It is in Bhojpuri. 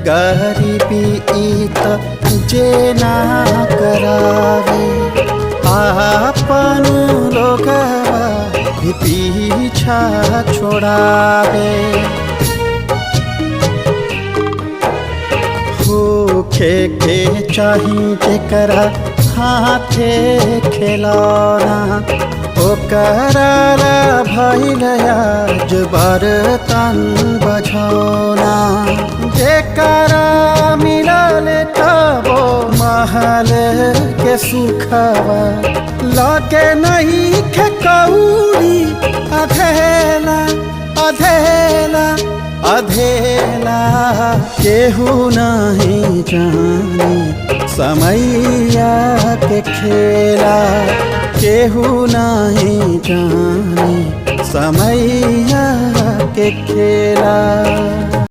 गरीबी त जे ना करावे, आपन लोगवा भी पीछा छोड़ावे। होखे के चाही जेकरा हाथे खिलौना, ओकरा भइल आज बर्तन बझौना। जेकरा मिलल तबो महल के सुखवा, लगे नहीं खे कौड़ी अधेला अधेला अधेला। केहू नहीं जानी समैया के खेला, केहू नहीं जानी समैया के खेला।